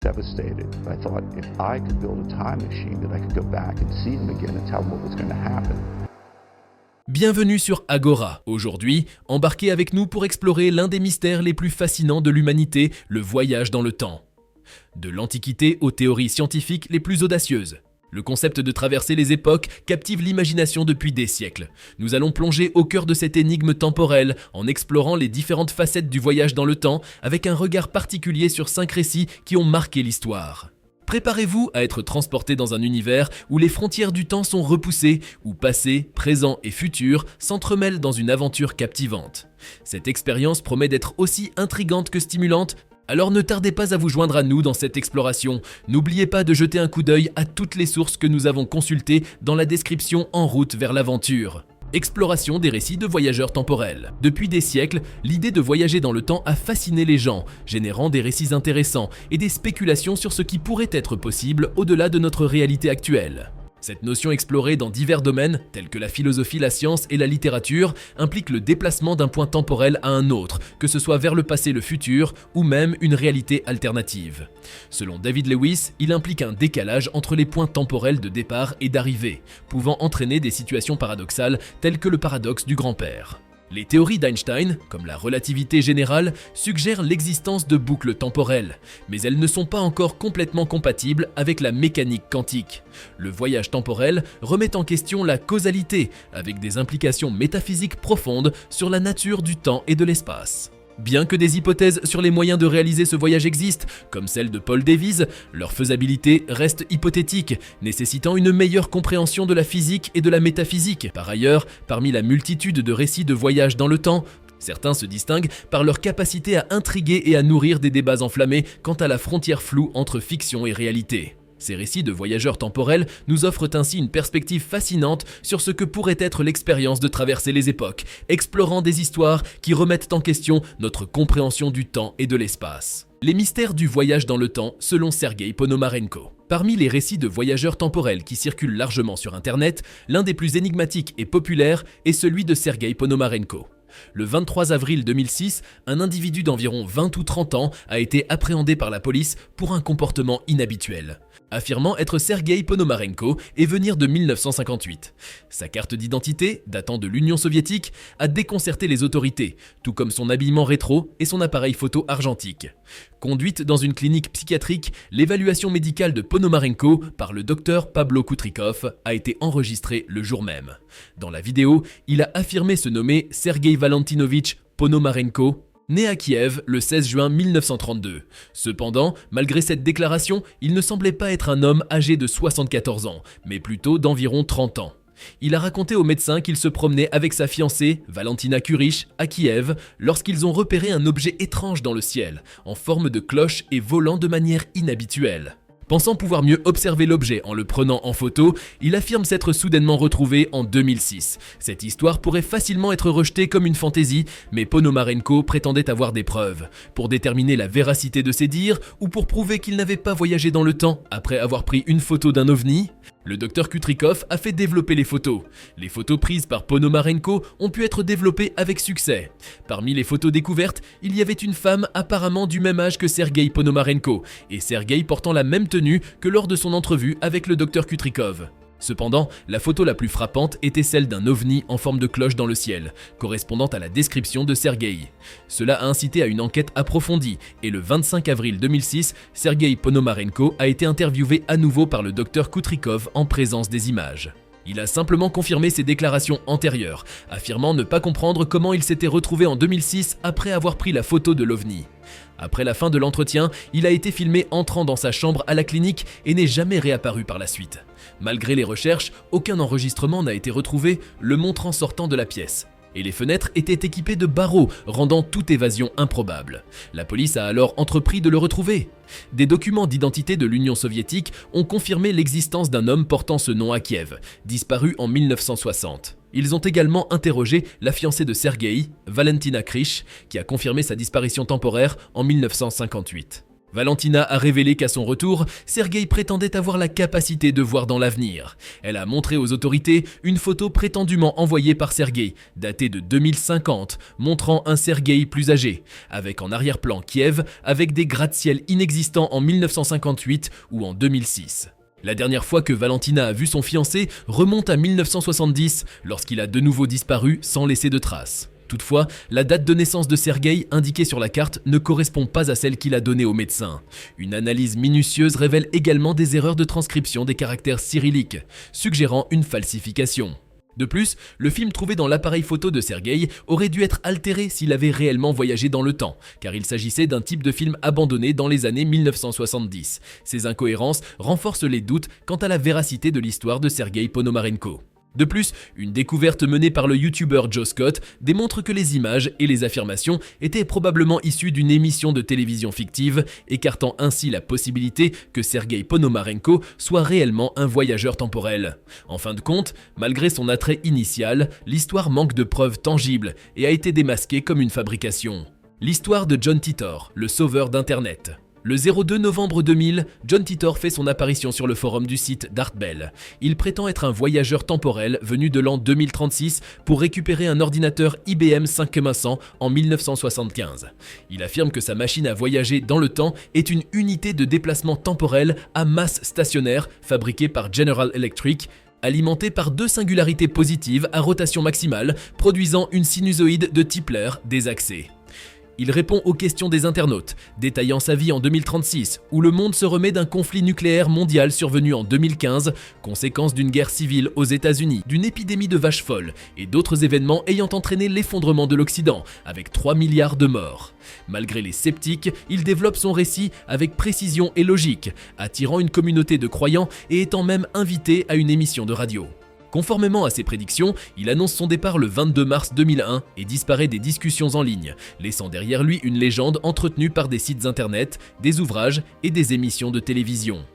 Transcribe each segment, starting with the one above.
devastated. I thought if I could build a time machine that I could go back and see them again and tell them what was going to happen. Bienvenue sur Agora. Aujourd'hui, embarquez avec nous pour explorer l'un des mystères les plus fascinants de l'humanité, le voyage dans le temps. De l'Antiquité aux théories scientifiques les plus audacieuses. Le concept de traverser les époques captive l'imagination depuis des siècles. Nous allons plonger au cœur de cette énigme temporelle en explorant les différentes facettes du voyage dans le temps avec un regard particulier sur 5 récits qui ont marqué l'histoire. Préparez-vous à être transporté dans un univers où les frontières du temps sont repoussées, où passé, présent et futur s'entremêlent dans une aventure captivante. Cette expérience promet d'être aussi intrigante que stimulante. Alors ne tardez pas à vous joindre à nous dans cette exploration. N'oubliez pas de jeter un coup d'œil à toutes les sources que nous avons consultées dans la description en route vers l'aventure. Exploration des récits de voyageurs temporels. Depuis des siècles, l'idée de voyager dans le temps a fasciné les gens, générant des récits intéressants et des spéculations sur ce qui pourrait être possible au-delà de notre réalité actuelle. Cette notion explorée dans divers domaines, tels que la philosophie, la science et la littérature, implique le déplacement d'un point temporel à un autre, que ce soit vers le passé, le futur, ou même une réalité alternative. Selon David Lewis, il implique un décalage entre les points temporels de départ et d'arrivée, pouvant entraîner des situations paradoxales telles que le paradoxe du grand-père. Les théories d'Einstein, comme la relativité générale, suggèrent l'existence de boucles temporelles, mais elles ne sont pas encore complètement compatibles avec la mécanique quantique. Le voyage temporel remet en question la causalité, avec des implications métaphysiques profondes sur la nature du temps et de l'espace. Bien que des hypothèses sur les moyens de réaliser ce voyage existent, comme celle de Paul Davies, leur faisabilité reste hypothétique, nécessitant une meilleure compréhension de la physique et de la métaphysique. Par ailleurs, parmi la multitude de récits de voyage dans le temps, certains se distinguent par leur capacité à intriguer et à nourrir des débats enflammés quant à la frontière floue entre fiction et réalité. Ces récits de voyageurs temporels nous offrent ainsi une perspective fascinante sur ce que pourrait être l'expérience de traverser les époques, explorant des histoires qui remettent en question notre compréhension du temps et de l'espace. Les mystères du voyage dans le temps selon Sergei Ponomarenko. Parmi les récits de voyageurs temporels qui circulent largement sur Internet, l'un des plus énigmatiques et populaires est celui de Sergei Ponomarenko. Le 23 avril 2006, un individu d'environ 20 ou 30 ans a été appréhendé par la police pour un comportement inhabituel, affirmant être Sergei Ponomarenko et venir de 1958. Sa carte d'identité, datant de l'Union soviétique, a déconcerté les autorités, tout comme son habillement rétro et son appareil photo argentique. Conduite dans une clinique psychiatrique, l'évaluation médicale de Ponomarenko par le docteur Pablo Kutrikov a été enregistrée le jour même. Dans la vidéo, il a affirmé se nommer Sergei Valentinovitch Ponomarenko, né à Kiev le 16 juin 1932. Cependant, malgré cette déclaration, il ne semblait pas être un homme âgé de 74 ans, mais plutôt d'environ 30 ans. Il a raconté aux médecins qu'il se promenait avec sa fiancée, Valentina Kurich, à Kiev, lorsqu'ils ont repéré un objet étrange dans le ciel, en forme de cloche et volant de manière inhabituelle. Pensant pouvoir mieux observer l'objet en le prenant en photo, il affirme s'être soudainement retrouvé en 2006. Cette histoire pourrait facilement être rejetée comme une fantaisie, mais Ponomarenko prétendait avoir des preuves, pour déterminer la véracité de ses dires ou pour prouver qu'il n'avait pas voyagé dans le temps après avoir pris une photo d'un ovni. Le docteur Kutrikov a fait développer les photos. Les photos prises par Ponomarenko ont pu être développées avec succès. Parmi les photos découvertes, il y avait une femme apparemment du même âge que Sergei Ponomarenko, et Sergei portant la même tenue que lors de son entrevue avec le docteur Kutrikov. Cependant, la photo la plus frappante était celle d'un ovni en forme de cloche dans le ciel, correspondant à la description de Sergei. Cela a incité à une enquête approfondie et le 25 avril 2006, Sergei Ponomarenko a été interviewé à nouveau par le docteur Kutrikov en présence des images. Il a simplement confirmé ses déclarations antérieures, affirmant ne pas comprendre comment il s'était retrouvé en 2006 après avoir pris la photo de l'OVNI. Après la fin de l'entretien, il a été filmé entrant dans sa chambre à la clinique et n'est jamais réapparu par la suite. Malgré les recherches, aucun enregistrement n'a été retrouvé le montrant sortant de la pièce. Et les fenêtres étaient équipées de barreaux, rendant toute évasion improbable. La police a alors entrepris de le retrouver. Des documents d'identité de l'Union soviétique ont confirmé l'existence d'un homme portant ce nom à Kiev, disparu en 1960. Ils ont également interrogé la fiancée de Sergei, Valentina Kurich, qui a confirmé sa disparition temporaire en 1958. Valentina a révélé qu'à son retour, Sergueï prétendait avoir la capacité de voir dans l'avenir. Elle a montré aux autorités une photo prétendument envoyée par Sergueï, datée de 2050, montrant un Sergueï plus âgé, avec en arrière-plan Kiev, avec des gratte-ciel inexistants en 1958 ou en 2006. La dernière fois que Valentina a vu son fiancé remonte à 1970, lorsqu'il a de nouveau disparu sans laisser de traces. Toutefois, la date de naissance de Sergueï indiquée sur la carte ne correspond pas à celle qu'il a donnée au médecin. Une analyse minutieuse révèle également des erreurs de transcription des caractères cyrilliques, suggérant une falsification. De plus, le film trouvé dans l'appareil photo de Sergueï aurait dû être altéré s'il avait réellement voyagé dans le temps, car il s'agissait d'un type de film abandonné dans les années 1970. Ces incohérences renforcent les doutes quant à la véracité de l'histoire de Sergueï Ponomarenko. De plus, une découverte menée par le youtubeur Joe Scott démontre que les images et les affirmations étaient probablement issues d'une émission de télévision fictive, écartant ainsi la possibilité que Sergueï Ponomarenko soit réellement un voyageur temporel. En fin de compte, malgré son attrait initial, l'histoire manque de preuves tangibles et a été démasquée comme une fabrication. L'histoire de John Titor, le sauveur d'Internet. Le 02 novembre 2000, John Titor fait son apparition sur le forum du site Dartbell. Il prétend être un voyageur temporel venu de l'an 2036 pour récupérer un ordinateur IBM 5100 en 1975. Il affirme que sa machine à voyager dans le temps est une unité de déplacement temporel à masse stationnaire fabriquée par General Electric, alimentée par deux singularités positives à rotation maximale, produisant une sinusoïde de Tipler désaxée. Il répond aux questions des internautes, détaillant sa vie en 2036, où le monde se remet d'un conflit nucléaire mondial survenu en 2015, conséquence d'une guerre civile aux États-Unis, d'une épidémie de vaches folles et d'autres événements ayant entraîné l'effondrement de l'Occident, avec 3 milliards de morts. Malgré les sceptiques, il développe son récit avec précision et logique, attirant une communauté de croyants et étant même invité à une émission de radio. Conformément à ses prédictions, il annonce son départ le 22 mars 2001 et disparaît des discussions en ligne, laissant derrière lui une légende entretenue par des sites internet, des ouvrages et des émissions de télévision.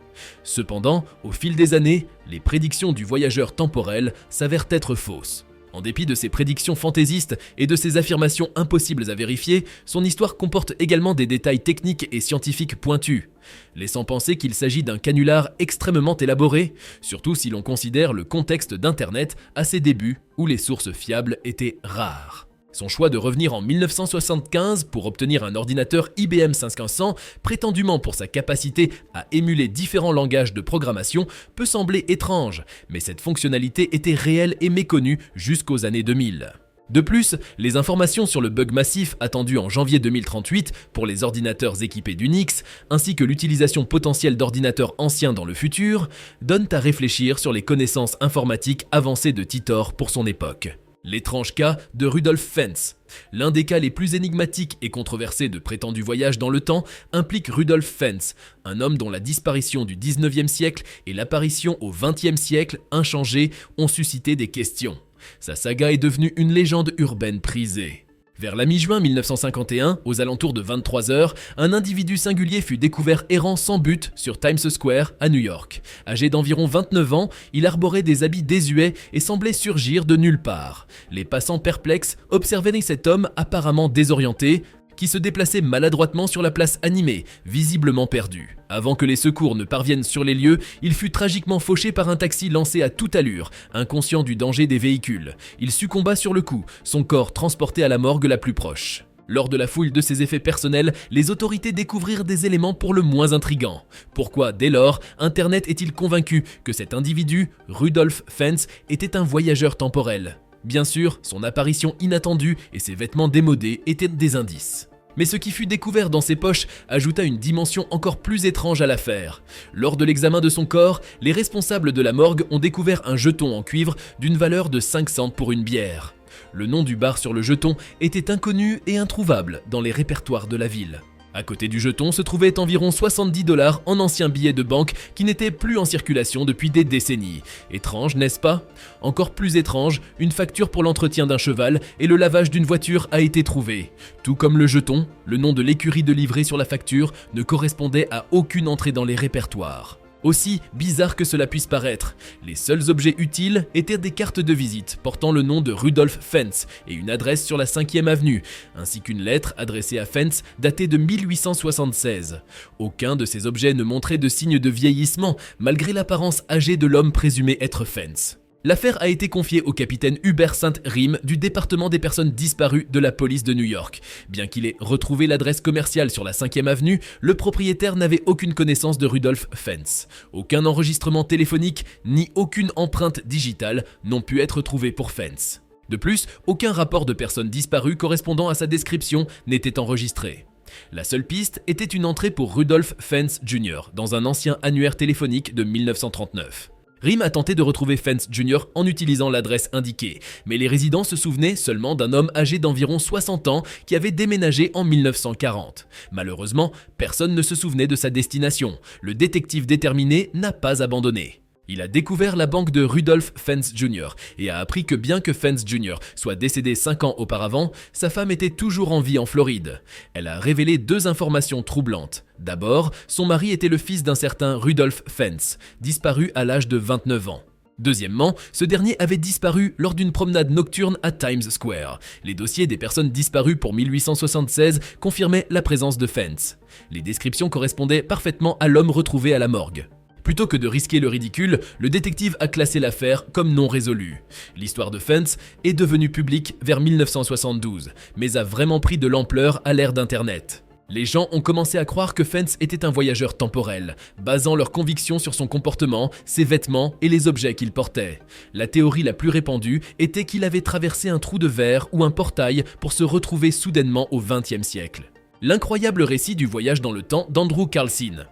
Cependant, au fil des années, les prédictions du voyageur temporel s'avèrent être fausses. En dépit de ses prédictions fantaisistes et de ses affirmations impossibles à vérifier, son histoire comporte également des détails techniques et scientifiques pointus, laissant penser qu'il s'agit d'un canular extrêmement élaboré, surtout si l'on considère le contexte d'Internet à ses débuts où les sources fiables étaient rares. Son choix de revenir en 1975 pour obtenir un ordinateur IBM 5100, prétendument pour sa capacité à émuler différents langages de programmation, peut sembler étrange, mais cette fonctionnalité était réelle et méconnue jusqu'aux années 2000. De plus, les informations sur le bug massif attendu en janvier 2038 pour les ordinateurs équipés d'Unix, ainsi que l'utilisation potentielle d'ordinateurs anciens dans le futur, donnent à réfléchir sur les connaissances informatiques avancées de Titor pour son époque. L'étrange cas de Rudolf Fentz. L'un des cas les plus énigmatiques et controversés de prétendu voyage dans le temps implique Rudolf Fentz, un homme dont la disparition du 19e siècle et l'apparition au 20e siècle, inchangée, ont suscité des questions. Sa saga est devenue une légende urbaine prisée. Vers la mi-juin 1951, aux alentours de 23h, un individu singulier fut découvert errant sans but sur Times Square à New York. Âgé d'environ 29 ans, il arborait des habits désuets et semblait surgir de nulle part. Les passants perplexes observaient cet homme apparemment désorienté, qui se déplaçait maladroitement sur la place animée, visiblement perdu. Avant que les secours ne parviennent sur les lieux, il fut tragiquement fauché par un taxi lancé à toute allure, inconscient du danger des véhicules. Il succomba sur le coup, son corps transporté à la morgue la plus proche. Lors de la fouille de ses effets personnels, les autorités découvrirent des éléments pour le moins intrigants. Pourquoi, dès lors, Internet est-il convaincu que cet individu, Rudolf Fentz, était un voyageur temporel ? Bien sûr, son apparition inattendue et ses vêtements démodés étaient des indices. Mais ce qui fut découvert dans ses poches ajouta une dimension encore plus étrange à l'affaire. Lors de l'examen de son corps, les responsables de la morgue ont découvert un jeton en cuivre d'une valeur de 5 cents pour une bière. Le nom du bar sur le jeton était inconnu et introuvable dans les répertoires de la ville. À côté du jeton se trouvaient environ 70 $ en anciens billets de banque qui n'étaient plus en circulation depuis des décennies. Étrange, n'est-ce pas ? Encore plus étrange, une facture pour l'entretien d'un cheval et le lavage d'une voiture a été trouvée. Tout comme le jeton, le nom de l'écurie de livret sur la facture ne correspondait à aucune entrée dans les répertoires. Aussi bizarre que cela puisse paraître, les seuls objets utiles étaient des cartes de visite portant le nom de Rudolph Fentz et une adresse sur la 5e avenue, ainsi qu'une lettre adressée à Fentz datée de 1876. Aucun de ces objets ne montrait de signes de vieillissement, malgré l'apparence âgée de l'homme présumé être Fentz. L'affaire a été confiée au capitaine Hubert Saint-Rime du département des personnes disparues de la police de New York. Bien qu'il ait retrouvé l'adresse commerciale sur la 5e avenue, le propriétaire n'avait aucune connaissance de Rudolph Fentz. Aucun enregistrement téléphonique ni aucune empreinte digitale n'ont pu être trouvés pour Fentz. De plus, aucun rapport de personnes disparues correspondant à sa description n'était enregistré. La seule piste était une entrée pour Rudolph Fentz Jr. dans un ancien annuaire téléphonique de 1939. Rime a tenté de retrouver Fentz Jr. en utilisant l'adresse indiquée, mais les résidents se souvenaient seulement d'un homme âgé d'environ 60 ans qui avait déménagé en 1940. Malheureusement, personne ne se souvenait de sa destination. Le détective déterminé n'a pas abandonné. Il a découvert la banque de Rudolph Fentz Jr. et a appris que bien que Fentz Jr. soit décédé 5 ans auparavant, sa femme était toujours en vie en Floride. Elle a révélé 2 informations troublantes. D'abord, son mari était le fils d'un certain Rudolph Fentz, disparu à l'âge de 29 ans. Deuxièmement, ce dernier avait disparu lors d'une promenade nocturne à Times Square. Les dossiers des personnes disparues pour 1876 confirmaient la présence de Fentz. Les descriptions correspondaient parfaitement à l'homme retrouvé à la morgue. Plutôt que de risquer le ridicule, le détective a classé l'affaire comme non résolue. L'histoire de Fentz est devenue publique vers 1972, mais a vraiment pris de l'ampleur à l'ère d'Internet. Les gens ont commencé à croire que Fentz était un voyageur temporel, basant leurs convictions sur son comportement, ses vêtements et les objets qu'il portait. La théorie la plus répandue était qu'il avait traversé un trou de verre ou un portail pour se retrouver soudainement au XXe siècle. L'incroyable récit du voyage dans le temps d'Andrew Carlson.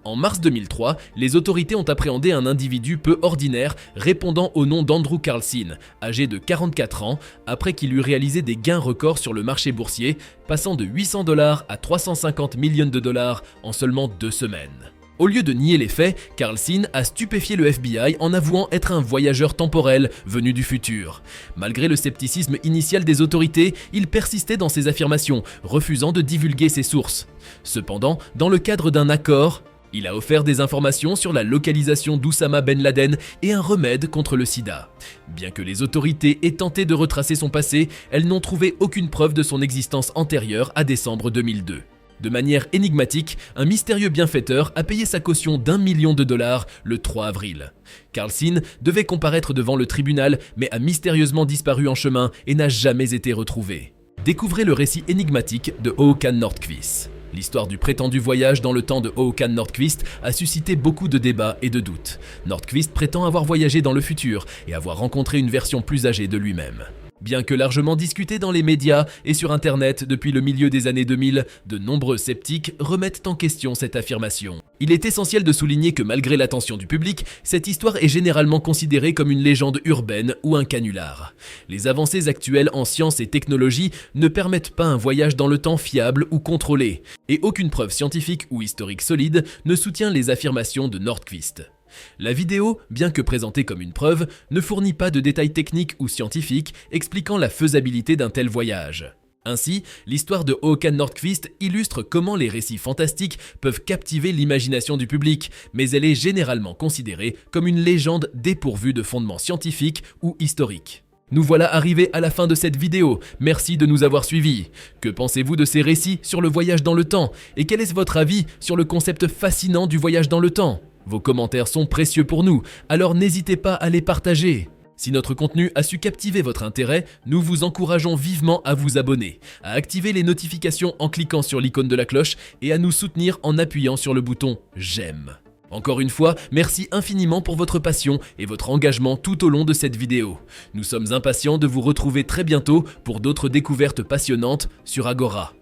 En mars 2003, les autorités ont appréhendé un individu peu ordinaire répondant au nom d'Andrew Carlson, âgé de 44 ans, après qu'il eut réalisé des gains records sur le marché boursier, passant de 800 $ à 350 millions de dollars en seulement 2 semaines. Au lieu de nier les faits, Carlson a stupéfié le FBI en avouant être un voyageur temporel venu du futur. Malgré le scepticisme initial des autorités, il persistait dans ses affirmations, refusant de divulguer ses sources. Cependant, dans le cadre d'un accord, il a offert des informations sur la localisation d'Oussama Ben Laden et un remède contre le sida. Bien que les autorités aient tenté de retracer son passé, elles n'ont trouvé aucune preuve de son existence antérieure à décembre 2002. De manière énigmatique, un mystérieux bienfaiteur a payé sa caution d'1 million de dollars le 3 avril. Carlson devait comparaître devant le tribunal, mais a mystérieusement disparu en chemin et n'a jamais été retrouvé. Découvrez le récit énigmatique de Håkan Nordqvist. L'histoire du prétendu voyage dans le temps de Håkan Nordqvist a suscité beaucoup de débats et de doutes. Nordqvist prétend avoir voyagé dans le futur et avoir rencontré une version plus âgée de lui-même. Bien que largement discuté dans les médias et sur Internet depuis le milieu des années 2000, de nombreux sceptiques remettent en question cette affirmation. Il est essentiel de souligner que malgré l'attention du public, cette histoire est généralement considérée comme une légende urbaine ou un canular. Les avancées actuelles en sciences et technologies ne permettent pas un voyage dans le temps fiable ou contrôlé, et aucune preuve scientifique ou historique solide ne soutient les affirmations de Nordqvist. La vidéo, bien que présentée comme une preuve, ne fournit pas de détails techniques ou scientifiques expliquant la faisabilité d'un tel voyage. Ainsi, l'histoire de Håkan Nordqvist illustre comment les récits fantastiques peuvent captiver l'imagination du public, mais elle est généralement considérée comme une légende dépourvue de fondements scientifiques ou historiques. Nous voilà arrivés à la fin de cette vidéo, merci de nous avoir suivis. Que pensez-vous de ces récits sur le voyage dans le temps? Et quel est votre avis sur le concept fascinant du voyage dans le temps? Vos commentaires sont précieux pour nous, alors n'hésitez pas à les partager. Si notre contenu a su captiver votre intérêt, nous vous encourageons vivement à vous abonner, à activer les notifications en cliquant sur l'icône de la cloche et à nous soutenir en appuyant sur le bouton « J'aime ». Encore une fois, merci infiniment pour votre passion et votre engagement tout au long de cette vidéo. Nous sommes impatients de vous retrouver très bientôt pour d'autres découvertes passionnantes sur Agora.